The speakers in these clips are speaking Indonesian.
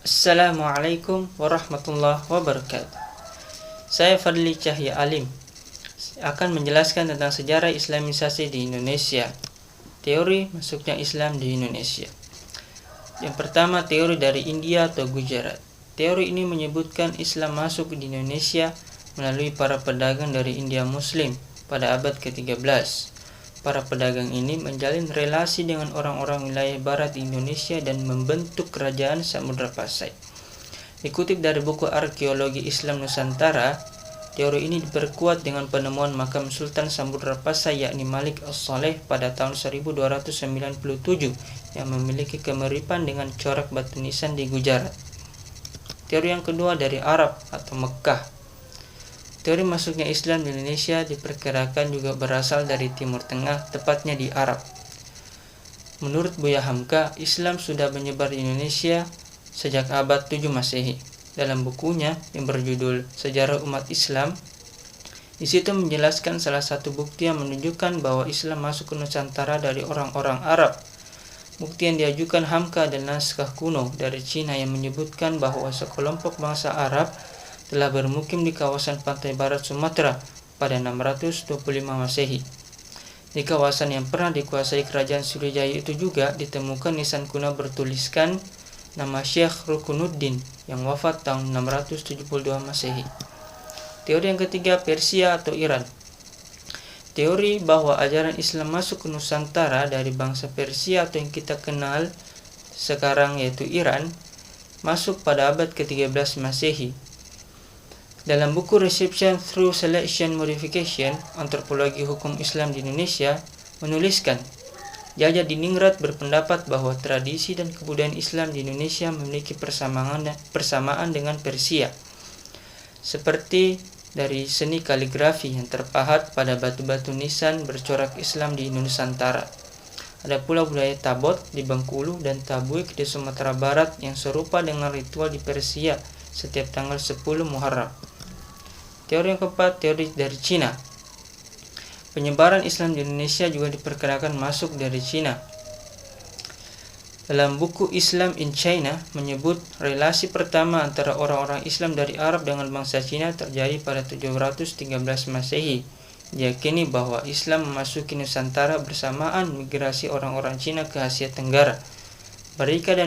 Assalamualaikum warahmatullahi wabarakatuh. Saya Fadli Cahya Alim akan menjelaskan tentang sejarah Islamisasi di Indonesia. Teori masuknya Islam di Indonesia. Yang pertama, teori dari India atau Gujarat. Teori ini menyebutkan Islam masuk di Indonesia melalui para pedagang dari India Muslim pada abad ke-13. Para pedagang ini menjalin relasi dengan orang-orang wilayah barat di Indonesia dan membentuk kerajaan Samudra Pasai. Dikutip dari buku Arkeologi Islam Nusantara, teori ini diperkuat dengan penemuan makam Sultan Samudra Pasai yakni Malik As-Saleh pada tahun 1297 yang memiliki kemiripan dengan corak batu nisan di Gujarat. Teori yang kedua dari Arab atau Mekkah. Teori masuknya Islam di Indonesia diperkirakan juga berasal dari Timur Tengah, tepatnya di Arab. Menurut Buya Hamka, Islam sudah menyebar di Indonesia sejak abad 7 Masehi. Dalam bukunya yang berjudul Sejarah Umat Islam, di situ menjelaskan salah satu bukti yang menunjukkan bahwa Islam masuk ke Nusantara dari orang-orang Arab. Bukti yang diajukan Hamka adalah naskah kuno dari Cina yang menyebutkan bahwa sekelompok bangsa Arab telah bermukim di kawasan pantai barat Sumatera pada 625 Masehi. Di kawasan yang pernah dikuasai kerajaan Sriwijaya itu juga ditemukan nisan kuno bertuliskan nama Syekh Rukunuddin yang wafat tahun 672 Masehi. Teori yang ketiga, Persia atau Iran. Teori bahwa ajaran Islam masuk ke Nusantara dari bangsa Persia atau yang kita kenal sekarang yaitu Iran masuk pada abad ke-13 Masehi. Dalam buku Reception Through Selection Modification, Antropologi Hukum Islam di Indonesia, menuliskan, Yahya Diningrat berpendapat bahwa tradisi dan kebudayaan Islam di Indonesia memiliki persamaan dengan Persia, seperti dari seni kaligrafi yang terpahat pada batu-batu nisan bercorak Islam di Nusantara. Ada pula budaya Tabot di Bengkulu dan Tabuik di Sumatera Barat yang serupa dengan ritual di Persia setiap tanggal 10 Muharram. Teori yang keempat, teori dari Cina. Penyebaran Islam di Indonesia juga diperkirakan masuk dari Cina. Dalam buku Islam in China menyebut relasi pertama antara orang-orang Islam dari Arab dengan bangsa Cina terjadi pada 713 Masehi. Diyakini bahwa Islam memasuki Nusantara bersamaan migrasi orang-orang Cina ke Asia Tenggara. Mereka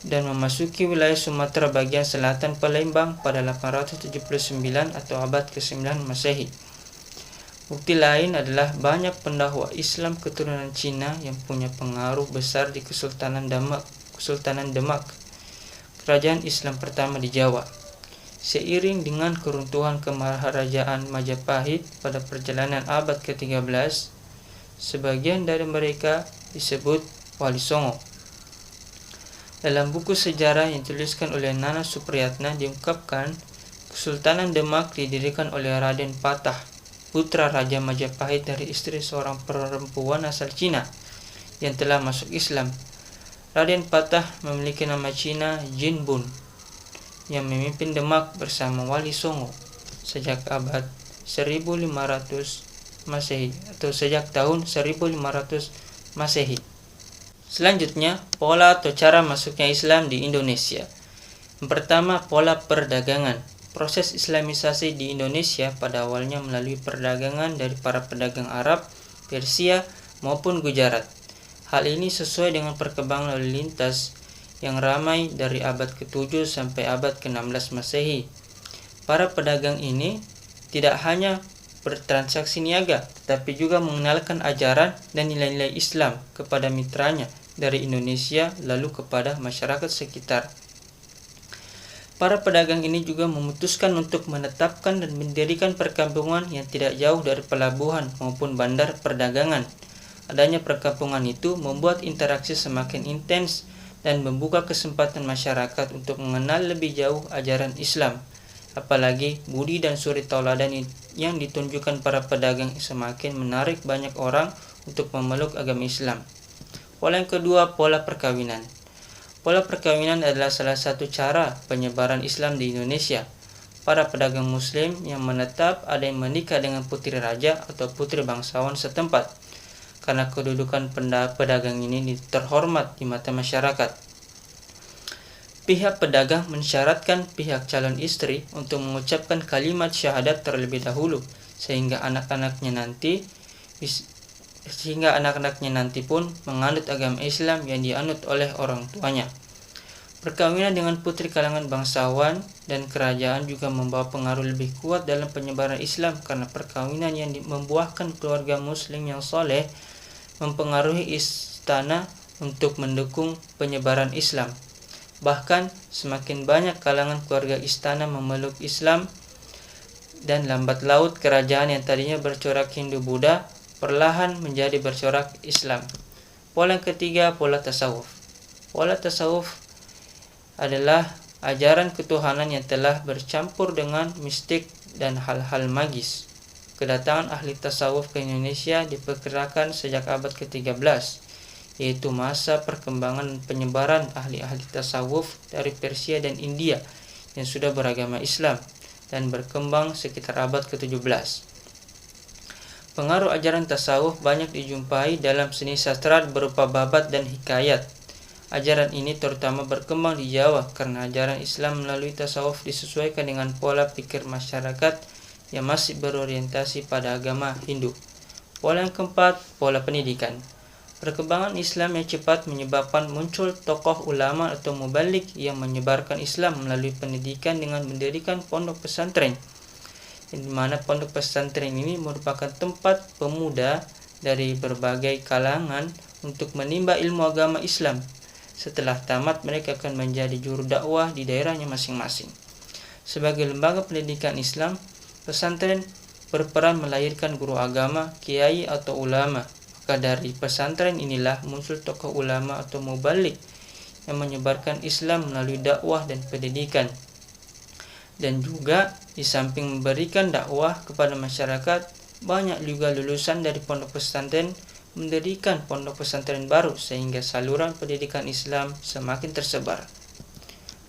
dan memasuki wilayah Sumatera bagian selatan Palembang pada 879 atau abad ke-9 Masehi. Bukti lain adalah banyak pendakwa Islam keturunan Cina yang punya pengaruh besar di Kesultanan Demak, kerajaan Islam pertama di Jawa. Seiring dengan keruntuhan Kemaharajaan Majapahit pada perjalanan abad ke-13, sebagian dari mereka disebut Wali Songo. Dalam buku sejarah yang dituliskan oleh Nana Supriyatna diungkapkan Kesultanan Demak didirikan oleh Raden Patah, putra Raja Majapahit dari istri seorang perempuan asal Cina yang telah masuk Islam. Raden Patah memiliki nama Cina Jin Bun yang memimpin Demak bersama Wali Songo sejak abad 1500 Masehi atau sejak tahun 1500 Masehi. Selanjutnya, pola atau cara masuknya Islam di Indonesia. Yang pertama, pola perdagangan. Proses Islamisasi di Indonesia pada awalnya melalui perdagangan dari para pedagang Arab, Persia, maupun Gujarat. Hal ini sesuai dengan perkembangan lalu lintas yang ramai dari abad ke-7 sampai abad ke-16 Masehi. Para pedagang ini tidak hanya bertransaksi niaga, tetapi juga mengenalkan ajaran dan nilai-nilai Islam kepada mitranya dari Indonesia lalu kepada masyarakat sekitar. Para pedagang ini juga memutuskan untuk menetapkan dan mendirikan perkampungan yang tidak jauh dari pelabuhan maupun bandar perdagangan. Adanya perkampungan itu membuat interaksi semakin intens dan membuka kesempatan masyarakat untuk mengenal lebih jauh ajaran Islam. Apalagi budi dan suri tauladan yang ditunjukkan para pedagang semakin menarik banyak orang untuk memeluk agama Islam. Pola yang kedua, pola perkawinan. Pola perkawinan adalah salah satu cara penyebaran Islam di Indonesia. Para pedagang Muslim yang menetap ada yang menikah dengan putri raja atau putri bangsawan setempat. karena kedudukan pedagang ini terhormat di mata masyarakat. Pihak pedagang mensyaratkan pihak calon istri untuk mengucapkan kalimat syahadat terlebih dahulu, sehingga anak-anaknya nanti pun menganut agama Islam yang dianut oleh orang tuanya. Perkawinan dengan putri kalangan bangsawan dan kerajaan juga membawa pengaruh lebih kuat dalam penyebaran Islam, karena perkawinan yang membuahkan keluarga muslim yang soleh mempengaruhi istana untuk mendukung penyebaran Islam. Bahkan semakin banyak kalangan keluarga istana memeluk Islam, dan lambat laut kerajaan yang tadinya bercorak Hindu-Buddha perlahan menjadi bercorak Islam. Pola yang ketiga, pola tasawuf. Pola tasawuf adalah ajaran ketuhanan yang telah bercampur dengan mistik dan hal-hal magis. Kedatangan ahli tasawuf ke Indonesia diperkirakan sejak abad ke-13, yaitu masa perkembangan penyebaran ahli-ahli tasawuf dari Persia dan India yang sudah beragama Islam dan berkembang sekitar abad ke-17. Pengaruh ajaran tasawuf banyak dijumpai dalam seni sastra berupa babat dan hikayat. Ajaran ini terutama berkembang di Jawa karena ajaran Islam melalui tasawuf disesuaikan dengan pola pikir masyarakat yang masih berorientasi pada agama Hindu. Pola yang keempat, pola pendidikan. Perkembangan Islam yang cepat menyebabkan muncul tokoh ulama atau mubalik yang menyebarkan Islam melalui pendidikan dengan mendirikan pondok pesantren, di mana pondok pesantren ini merupakan tempat pemuda dari berbagai kalangan untuk menimba ilmu agama Islam. Setelah tamat, mereka akan menjadi juru dakwah di daerahnya masing-masing. Sebagai lembaga pendidikan Islam, pesantren berperan melahirkan guru agama, kiai atau ulama. Maka dari pesantren inilah muncul tokoh ulama atau mubalik yang menyebarkan Islam melalui dakwah dan pendidikan. Dan juga di samping memberikan dakwah kepada masyarakat, banyak juga lulusan dari pondok pesantren mendirikan pondok pesantren baru sehingga saluran pendidikan Islam semakin tersebar.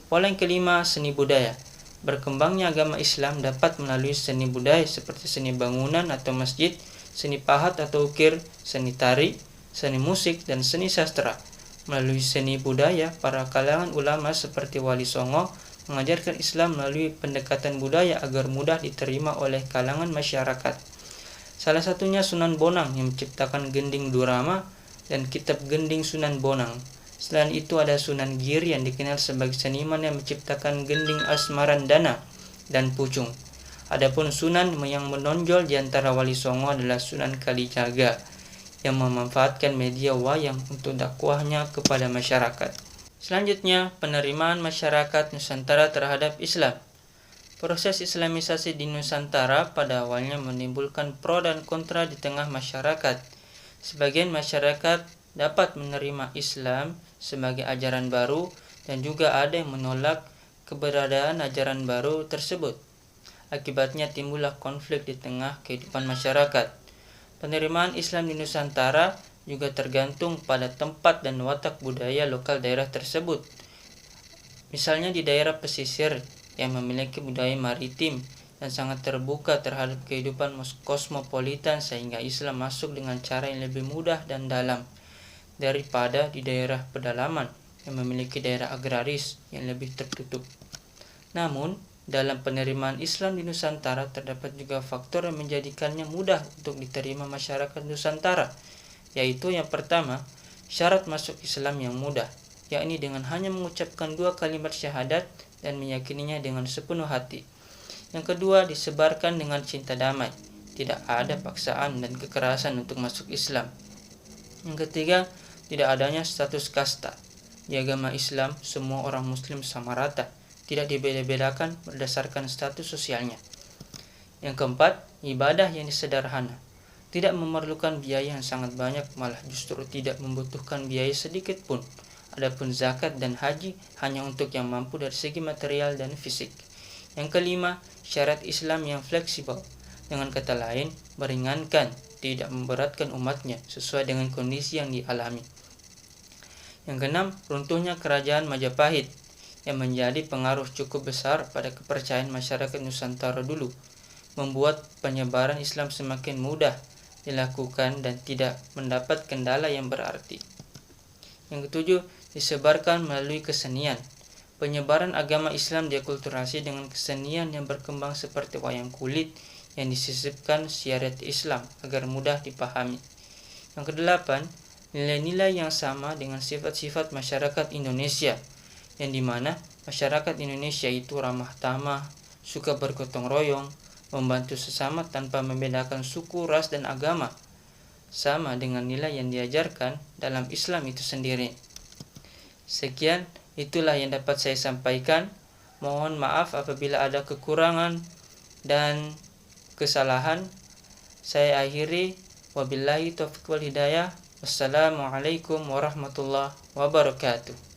Pola yang kelima, seni budaya. Berkembangnya agama Islam dapat melalui seni budaya seperti seni bangunan atau masjid, seni pahat atau ukir, seni tari, seni musik, dan seni sastra. Melalui seni budaya, para kalangan ulama seperti Wali Songo mengajarkan Islam melalui pendekatan budaya agar mudah diterima oleh kalangan masyarakat. Salah satunya Sunan Bonang yang menciptakan gending Durama dan kitab gending Sunan Bonang. Selain itu ada Sunan Giri yang dikenal sebagai seniman yang menciptakan gending Asmarandana dan Pucung. Adapun Sunan yang menonjol di antara Wali Songo adalah Sunan Kalijaga yang memanfaatkan media wayang untuk dakwahnya kepada masyarakat. Selanjutnya, penerimaan masyarakat Nusantara terhadap Islam. Proses Islamisasi di Nusantara pada awalnya menimbulkan pro dan kontra di tengah masyarakat. Sebagian masyarakat dapat menerima Islam sebagai ajaran baru dan juga ada yang menolak keberadaan ajaran baru tersebut. Akibatnya timbullah konflik di tengah kehidupan masyarakat. Penerimaan Islam di Nusantara juga tergantung pada tempat dan watak budaya lokal daerah tersebut. Misalnya di daerah pesisir yang memiliki budaya maritim dan sangat terbuka terhadap kehidupan kosmopolitan sehingga Islam masuk dengan cara yang lebih mudah dan dalam daripada di daerah pedalaman yang memiliki daerah agraris yang lebih tertutup. Namun, dalam penerimaan Islam di Nusantara terdapat juga faktor yang menjadikannya mudah untuk diterima masyarakat Nusantara, yaitu yang pertama, syarat masuk Islam yang mudah, yakni dengan hanya mengucapkan 2 kalimat syahadat dan meyakininya dengan sepenuh hati. Yang kedua, disebarkan dengan cinta damai, tidak ada paksaan dan kekerasan untuk masuk Islam. Yang ketiga, tidak adanya status kasta. Di agama Islam, semua orang muslim sama rata, tidak dibeda-bedakan berdasarkan status sosialnya. Yang keempat, ibadah yang sederhana, tidak memerlukan biaya yang sangat banyak, malah justru tidak membutuhkan biaya sedikit pun. Adapun zakat dan haji hanya untuk yang mampu dari segi material dan fisik. Yang kelima, syariat Islam yang fleksibel, dengan kata lain, meringankan, tidak memberatkan umatnya sesuai dengan kondisi yang dialami. Yang keenam, runtuhnya kerajaan Majapahit yang menjadi pengaruh cukup besar pada kepercayaan masyarakat Nusantara dulu, membuat penyebaran Islam semakin mudah dilakukan dan tidak mendapat kendala yang berarti. Yang ketujuh, disebarkan melalui kesenian. Penyebaran agama Islam diakulturasi dengan kesenian yang berkembang seperti wayang kulit yang disisipkan syariat Islam agar mudah dipahami. Yang kedelapan, nilai-nilai yang sama dengan sifat-sifat masyarakat Indonesia, yang dimana masyarakat Indonesia itu ramah tamah, suka bergotong royong, membantu sesama tanpa membedakan suku, ras, dan agama, sama dengan nilai yang diajarkan dalam Islam itu sendiri. Sekian, itulah yang dapat saya sampaikan. Mohon maaf apabila ada kekurangan dan kesalahan. Saya akhiri. Wabillahi taufiq wal hidayah. Wassalamualaikum warahmatullahi wabarakatuh.